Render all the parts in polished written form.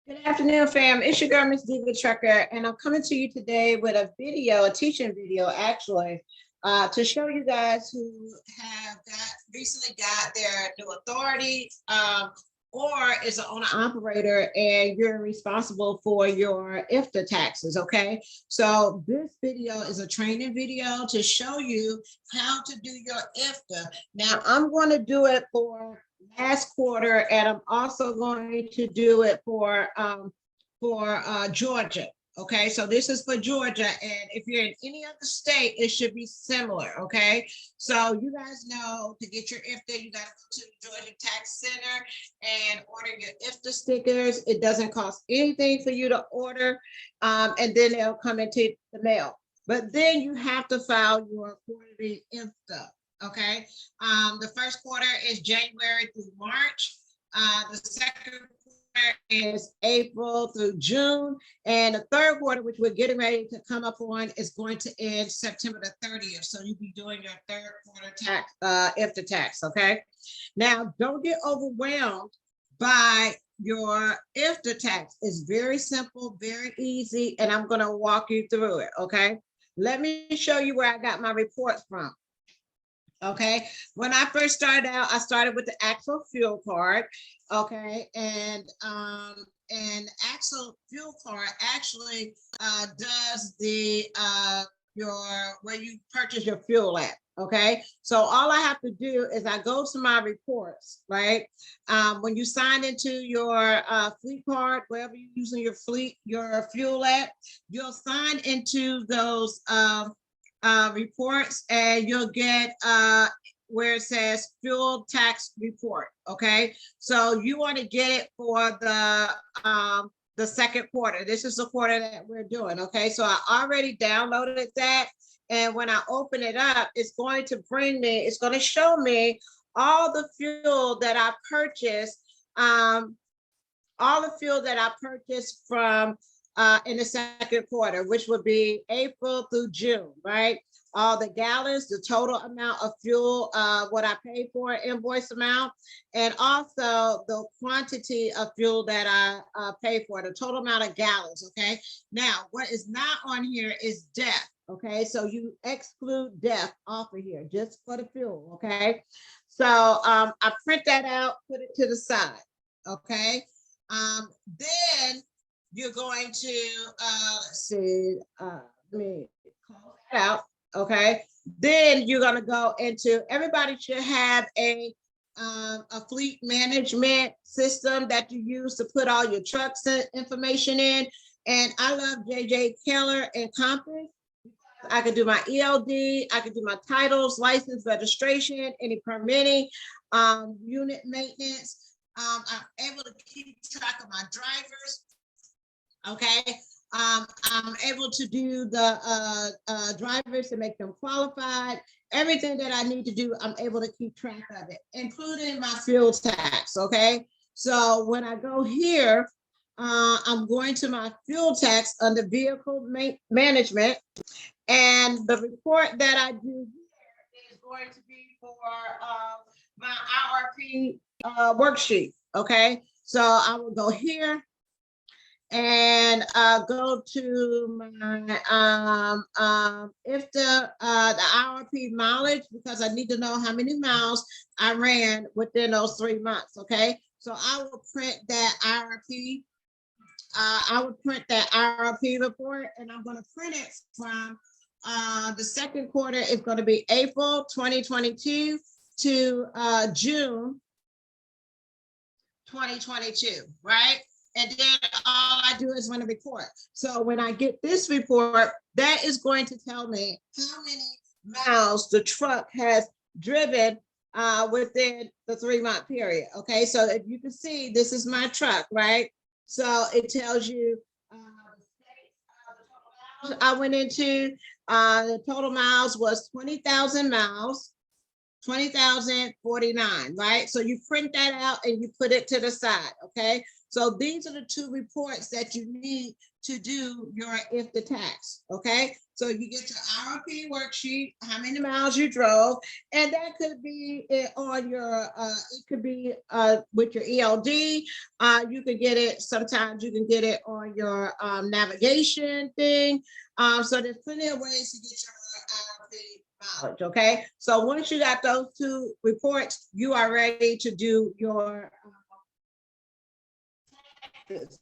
Good afternoon, fam. It's your girl, Miss Diva Trucker, and I'm coming to you today with a video, a teaching video, actually, to show you guys who have recently got their new authority, or is an owner operator, and you're responsible for your IFTA taxes. Okay, so this video is a training video to show you how to do your IFTA. Now, I'm going to do it for last quarter, and I'm also going to do it for Georgia. Okay, so this is for Georgia, and if you're in any other state, it should be similar. Okay, so you guys know to get your IFTA, you got to go to the Georgia Tax Center and order your IFTA stickers. It doesn't cost anything for you to order, and then they'll come into the mail. But then you have to file your quarterly IFTA. Okay, the first quarter is January through March. The second quarter is April through June, and the third quarter, which we're getting ready to come up on, is going to end September the 30th. So you'll be doing your third quarter tax, IFTA tax. Okay, now don't get overwhelmed by your IFTA tax. It's very simple, very easy, and I'm going to walk you through it. Okay, let me show you where I got my reports from. Okay, when I first started out, I started with the actual fuel card. Okay, and actual fuel card actually does the where you purchase your fuel at. Okay, so all I have to do is I go to my reports, right? When you sign into your fleet card, wherever you're using your fuel at, you'll sign into those reports, and you'll get where it says fuel tax report. Okay, so you want to get it for the second quarter. This is the quarter that we're doing. Okay, so I already downloaded that, and when I open it up, it's going to it's going to show me all the fuel that I purchased, from in the second quarter, which would be April through June, right? All the gallons, the total amount of fuel, what I paid for, invoice amount, and also the quantity of fuel that I paid for, the total amount of gallons. Okay, now what is not on here is DEF. Okay, so you exclude DEF off of here just for the fuel. Okay, so I print that out, put it to the side. Okay, then you're going to let's see, let me close that out. Okay, then you're going to go into, everybody should have a fleet management system that you use to put all your trucks information in. And I love JJ Keller and Compass. I could do my ELD, I could do my titles, license, registration, any permitting, unit maintenance. I'm able to keep track of my drivers. Okay, I'm able to do the drivers to make them qualified. Everything that I need to do, I'm able to keep track of it, including my fuel tax. Okay, so when I go here, I'm going to my fuel tax under vehicle management, and the report that I do here is going to be for my IRP worksheet. Okay, so I will go here and go to my IFTA, the IRP mileage, because I need to know how many miles I ran within those 3 months. Okay, so I will print that IRP. I would print that IRP report, and I'm going to print it from the second quarter is going to be April 2022 to June 2022, right? And then all I do is run a report. So when I get this report, that is going to tell me how many miles the truck has driven within the 3-month period. Okay, so if you can see, this is my truck, right? So it tells you the total miles I went into. The total miles was 20,000 miles. 20,049, right? So you print that out and you put it to the side. Okay, so these are the two reports that you need to do your IFTA tax. Okay, So you get your RP worksheet, how many miles you drove, and that could be on your, it could be with your ELD. You can get it, sometimes you can get it on your navigation thing. So there's plenty of ways to get your RP mileage, okay? So once you got those two reports, you are ready to do your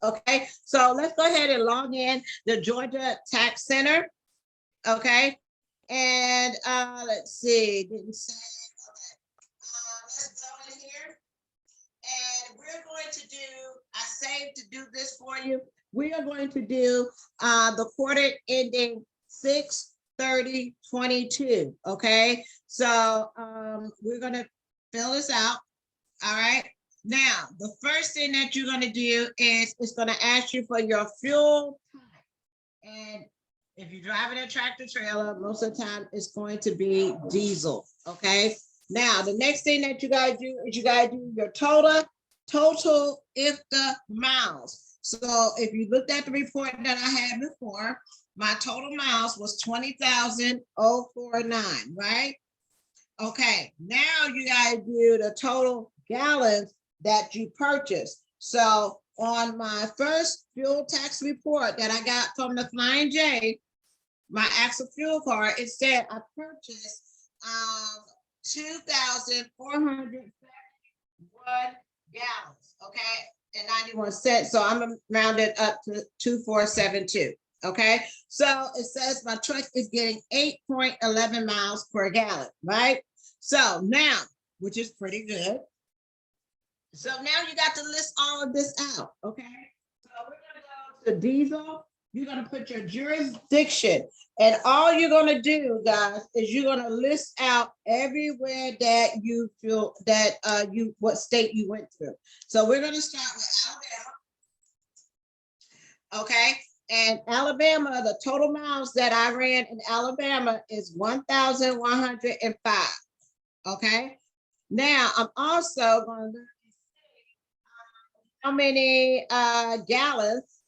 okay, so let's go ahead and log in the Georgia Tax Center. Okay, and let's see, didn't say. Okay, let's go in here, and we're going to do. I saved to do this for you. We are going to do the quarter ending 6/30/22. Okay, so we're gonna fill this out. All right. Now, the first thing that you're going to do is it's going to ask you for your fuel type. And if you're driving a tractor trailer, most of the time it's going to be diesel. Okay. Now, the next thing that you got to do is you got to do your total IFTA miles. So if you looked at the report that I had before, my total miles was 20,049, right? Okay. Now you got to do the total gallons that you purchased. So on my first fuel tax report that I got from the Flying J, my actual fuel card, it said I purchased 2,471 gallons, okay, and 91 cents. So I'm gonna round it up to 2,472. Okay, so it says my truck is getting 8.11 miles per gallon, right? So now, which is pretty good. So now you got to list all of this out, okay? So we're gonna go to diesel. You're gonna put your jurisdiction, and all you're gonna do, guys, is you're gonna list out everywhere that you feel that what state you went through. So we're gonna start with Alabama, okay? And Alabama, the total miles that I ran in Alabama is 1,105. Okay. Now I'm also going to how many gallons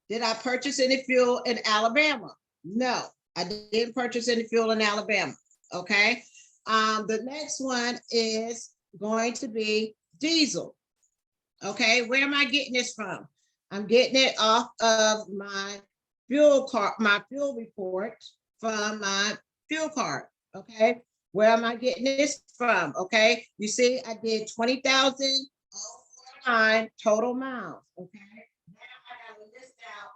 did I purchase any fuel in Alabama? No, I didn't purchase any fuel in Alabama. Okay. The next one is going to be diesel. Okay, where am I getting this from? I'm getting it off of my fuel card, my fuel report from my fuel card. Okay, where am I getting this from? Okay, you see, I did 20,049 total miles. Okay, now I got to list out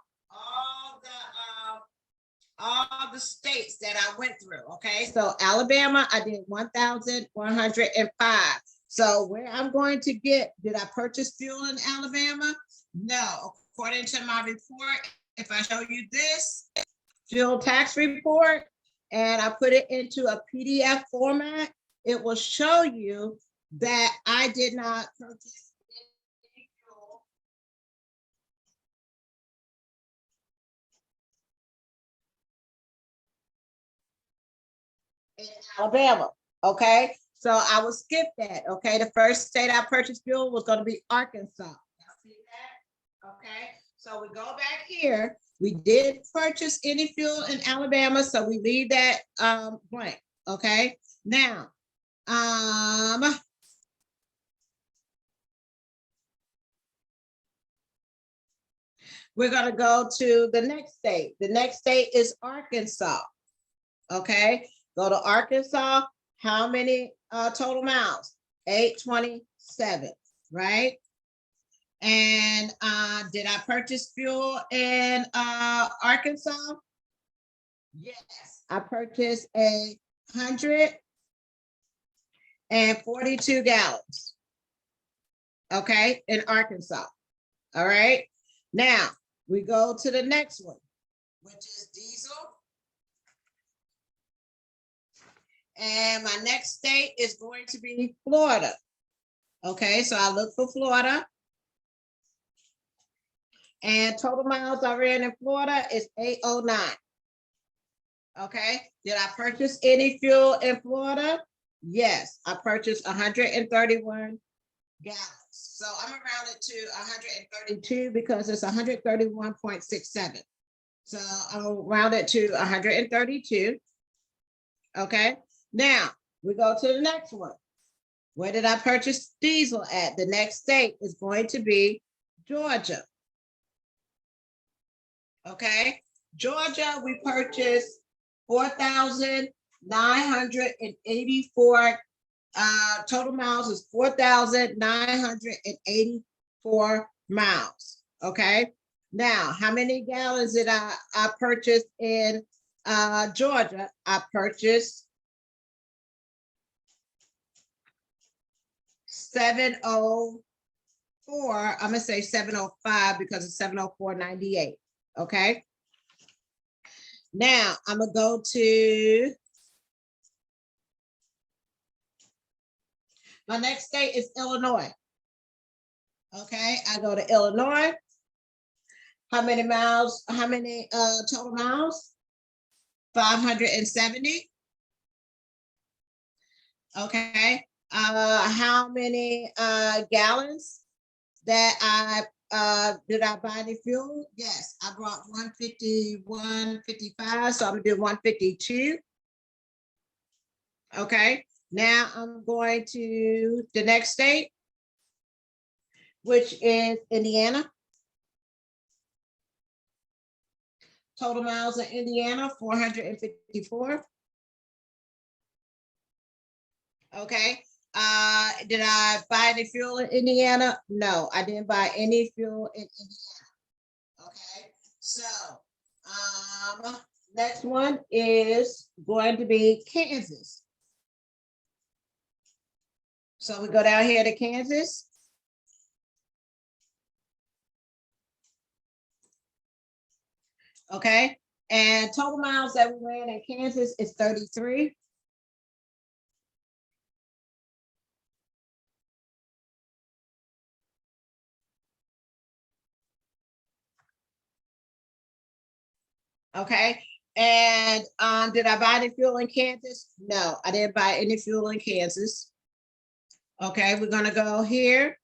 all the states that I went through. Okay, so Alabama, I did 1,105. So where I'm going to get, did I purchase fuel in Alabama? No, according to my report, if I show you this fuel tax report and I put it into a PDF format, it will show you that I did not purchase any fuel in Alabama. Okay, so I will skip that. Okay, the first state I purchased fuel was going to be Arkansas. Y'all see that? Okay, so we go back here. We did purchase any fuel in Alabama, so we leave that blank. Okay, now we're going to go to the next state. The next state is Arkansas. Okay, go to Arkansas. How many total miles? 827, right? And did I purchase fuel in Arkansas? Yes, I purchased 142 gallons. Okay, in Arkansas. All right. Now we go to the next one, which is diesel. And my next state is going to be Florida. Okay, so I look for Florida. And total miles I ran in Florida is 809. Okay, did I purchase any fuel in Florida? Yes, I purchased 131 gallons. So I'm around it to 132 because it's 131.67. So I'll round it to 132. Okay, now we go to the next one. Where did I purchase diesel at? The next state is going to be Georgia. Okay, Georgia, we purchased 4,984. Total miles is 4,984 miles. Okay, now how many gallons did I purchase in Georgia? I purchased 704. I'm gonna say 705 because it's 704.98. Okay. Now I'm gonna go to my next state is Illinois. Okay, I go to Illinois. How many miles? How many total miles? 570. Okay. How many gallons that did I buy any fuel? Yes, I brought 151.55, so I'm gonna do 152. Okay, now I'm going to the next state, which is Indiana. Total miles in Indiana, 454. Okay. Did I buy any fuel in Indiana? No, I didn't buy any fuel in Indiana. Okay. So next one is going to be Kansas. So we go down here to Kansas. Okay. And total miles that we ran in Kansas is 33. Okay. And did I buy any fuel in Kansas? No, I didn't buy any fuel in Kansas. Okay, we're gonna go here.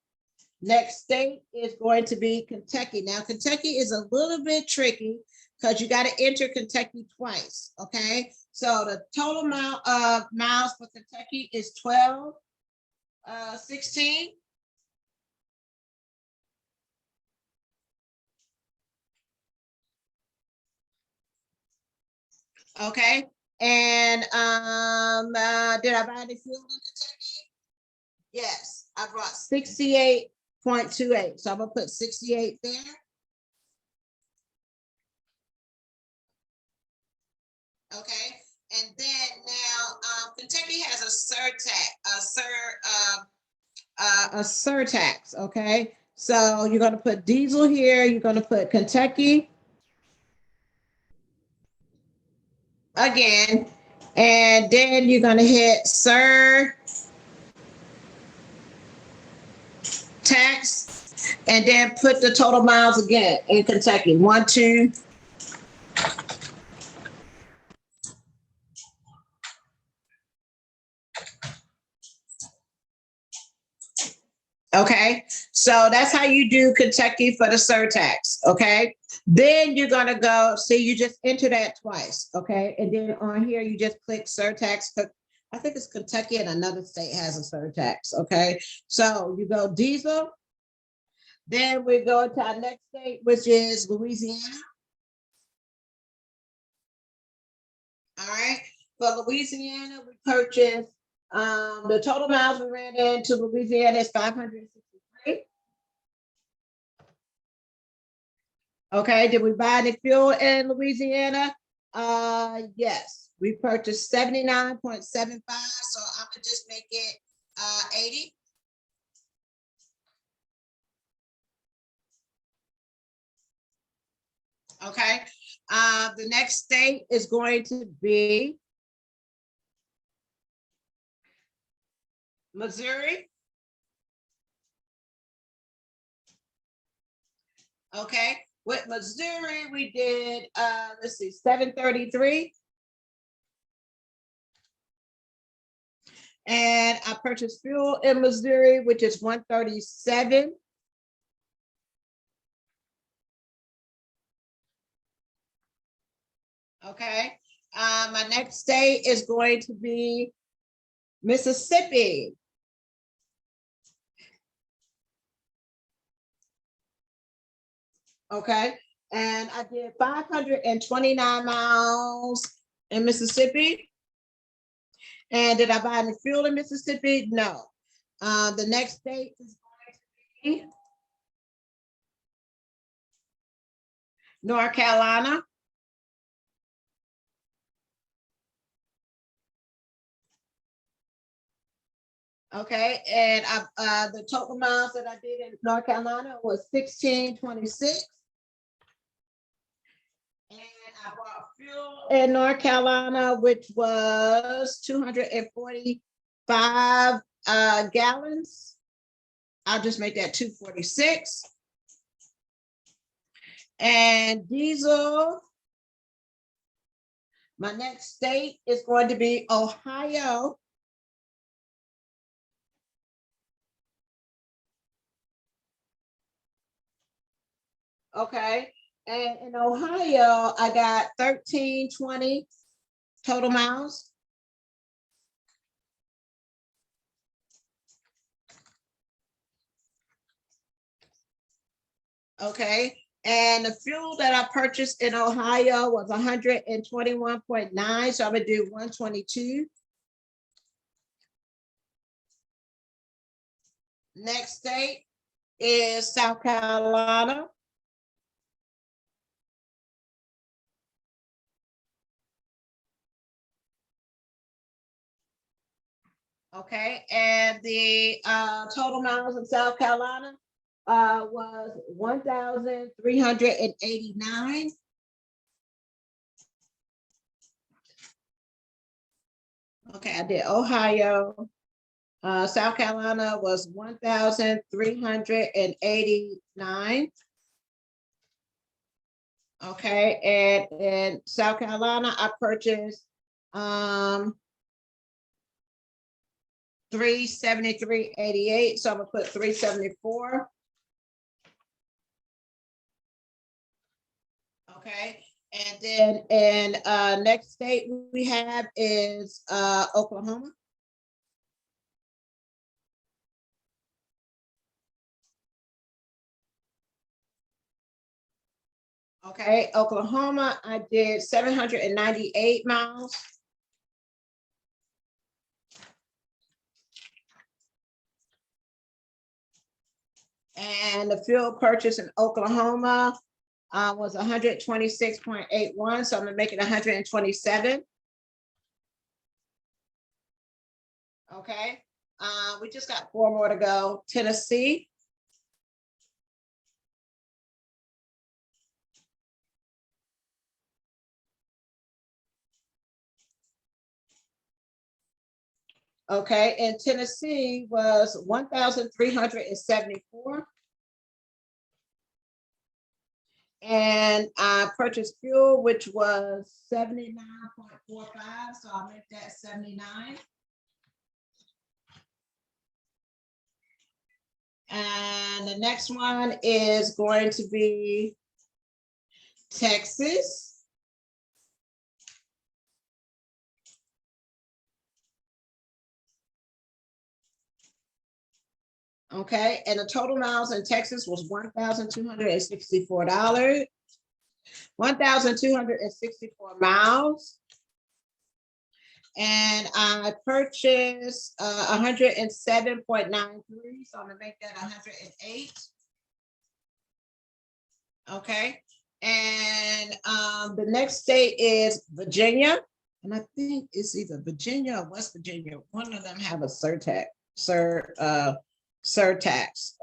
Next state is going to be Kentucky. Now, Kentucky is a little bit tricky because you got to enter Kentucky twice. Okay, so the total amount of miles for Kentucky is 1216. Okay, and did I buy any fuel in Kentucky? Yes, I brought 68.28. So I'm gonna put 68 there. Okay, and then now Kentucky has a surtax. Okay, so you're gonna put diesel here. You're gonna put Kentucky again, and then you're gonna hit tax, and then put the total miles again in Kentucky. 1, 2. Okay, so that's how you do Kentucky for the surtax. Okay, then you're gonna go see, you just enter that twice. Okay, and then on here you just click surtax. I think it's Kentucky and another state has a surtax. Okay, so you go diesel. Then we go to our next state, which is Louisiana. All right, for Louisiana, we purchased the total miles we ran into Louisiana is 563. Okay, did we buy any fuel in Louisiana? Yes, we purchased 79.75. So I'm gonna just make it 80. Okay, the next state is going to be Missouri. Okay, with Missouri, we did let's see, 733. And I purchased fuel in Missouri, which is 137. Okay. My next state is going to be Mississippi. Okay. And I did 529 miles in Mississippi. And did I buy any fuel in Mississippi? No. The next state is going to be North Carolina. Okay, and the total miles that I did in North Carolina was 1626. And I bought fuel in North Carolina, which was 245 gallons. I'll just make that 246. And diesel, my next state is going to be Ohio. Okay, and in Ohio, I got 1320 total miles. Okay, and the fuel that I purchased in Ohio was 121.9, so I'm gonna do 122. Next state is South Carolina. Okay, and the total miles in South Carolina was 1,389. Okay, I did Ohio. South Carolina was 1,389. Okay, and in South Carolina, I purchased 373.88. So I'm gonna put 374. Okay, and then in next state we have is Oklahoma. Okay, Oklahoma, I did 798 miles. And the fuel purchase in Oklahoma was 126.81. So I'm gonna make it 127. Okay, we just got 4 more to go. Tennessee. Okay, and Tennessee was 1,374. And I purchased fuel, which was 79.45. So I'll make that 79. And the next one is going to be Texas. Okay, and the total miles in Texas was $1,264. 1,264 miles. And I purchased 107.93. So I'm gonna make that 108. Okay, and the next state is Virginia. And I think it's either Virginia or West Virginia. One of them have a surtax.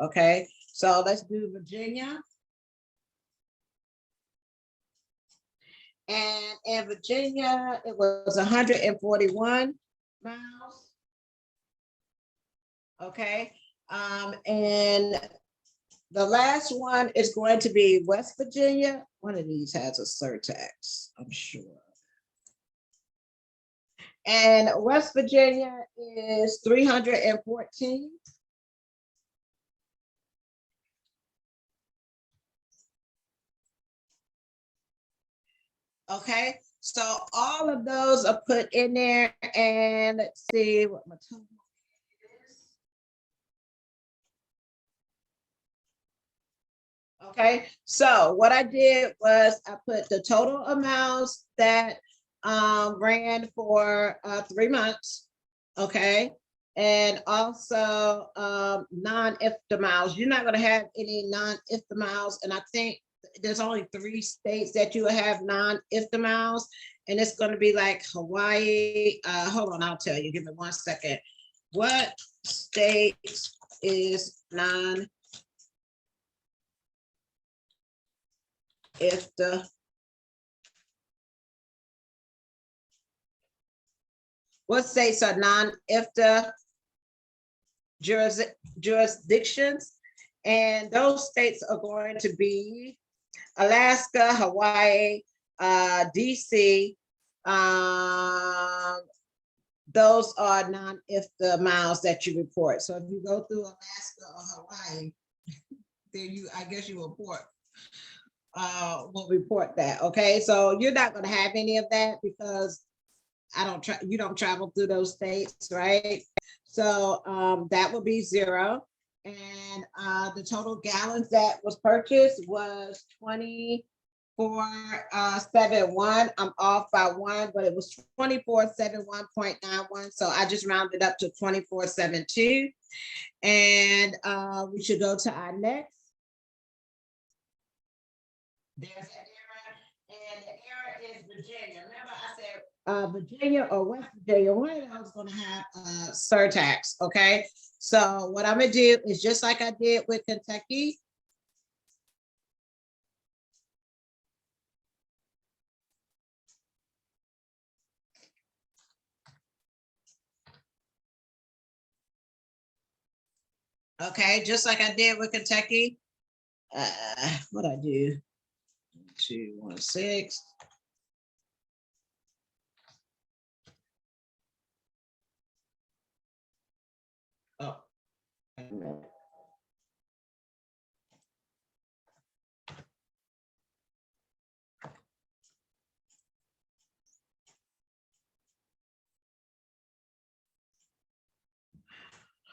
Okay, so let's do Virginia. And in Virginia, it was 141 miles. Okay, and the last one is going to be West Virginia. One of these has a surtax, I'm sure. And West Virginia is 314. Okay, So all of those are put in there, and let's see what my total is. Okay, so what I did was I put the total amounts that ran for 3 months. Okay, and also non-IFTA miles. You're not going to have any non-IFTA miles, and I think there's only 3 states that you will have non-IFTA miles, and it's going to be like Hawaii. Hold on, I'll tell you. Give me 1 second. What state is non-IFTA? What states are non-IFTA jurisdictions? And those states are going to be Alaska, Hawaii, DC. Those are non-IFTA miles that you report. So if you go through Alaska or Hawaii, then I guess you will report that. Okay, so you're not going to have any of that because you don't travel through those states, right? So that will be 0. And the total gallons that was purchased was 2471. I'm off by 1, but it was 2471.91. So I just rounded up to 2472. And we should go to our next. There's an error, and the error is Virginia. Remember I said Virginia or West Virginia, one of those is going to have a surtax. Okay, so what I'm going to do is just like I did with Kentucky. Okay, just like I did with Kentucky. What I do? 216. Oh, wait a minute.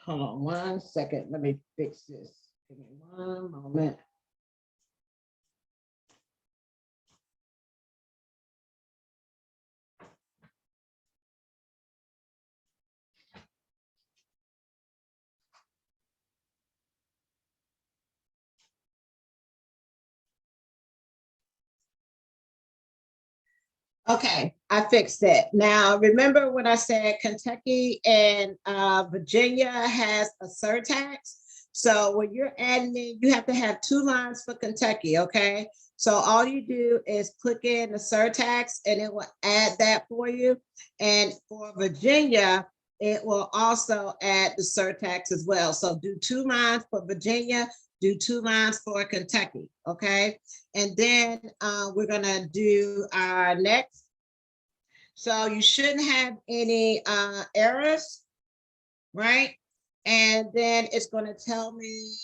Hold on 1 second. Let me fix this. Give me 1 moment. Okay, I fixed it. Now, remember when I said Kentucky and Virginia has a surtax? So when you're adding in, you have to have 2 lines for Kentucky, okay? So all you do is click in the surtax and it will add that for you. And for Virginia, it will also add the surtax as well. So do 2 lines for Virginia, do 2 lines for Kentucky, okay? And then we're gonna do our next. So you shouldn't have any errors, right? And then it's gonna tell me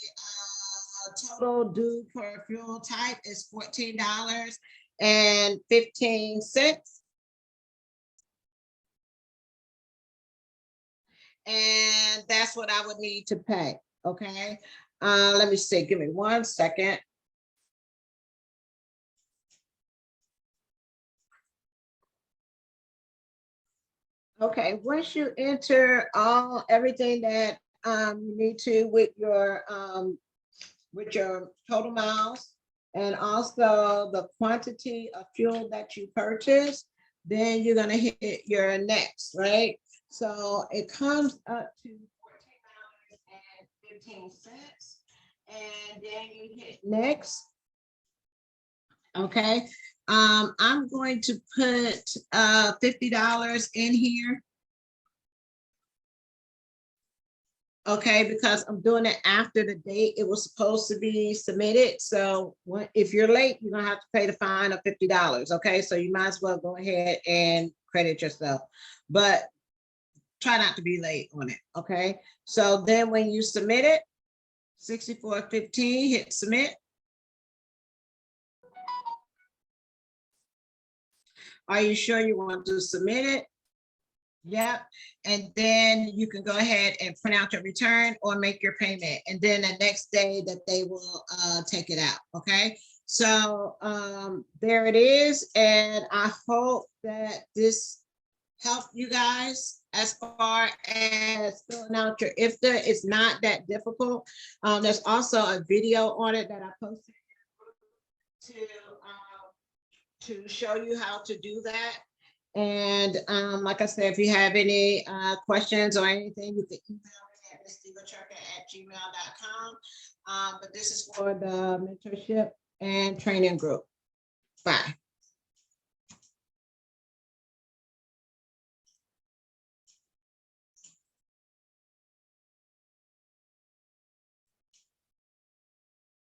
total due per fuel type is $14.15. And that's what I would need to pay, okay? Let me see, give me 1 second. Okay, once you enter everything that you need to with your total miles and also the quantity of fuel that you purchase, then you're gonna hit your next, right? So it comes up to $14.15, and then you hit next. Okay, I'm going to put $50 in here. Okay, because I'm doing it after the date it was supposed to be submitted. So if you're late, you're gonna have to pay the fine of $50. Okay, so you might as well go ahead and credit yourself, but try not to be late on it. Okay, so then when you submit it, 64.15, hit submit. Are you sure you want to submit it? Yep. And then you can go ahead and print out your return or make your payment. And then the next day that they will take it out. Okay. So there it is. And I hope that this helped you guys as far as filling out your IFTA. It's not that difficult. There's also a video on it that I posted to show you how to do that. And like I said, if you have any questions or anything, you can email me at missdivaturka@gmail.com. But this is for the mentorship and training group. Bye.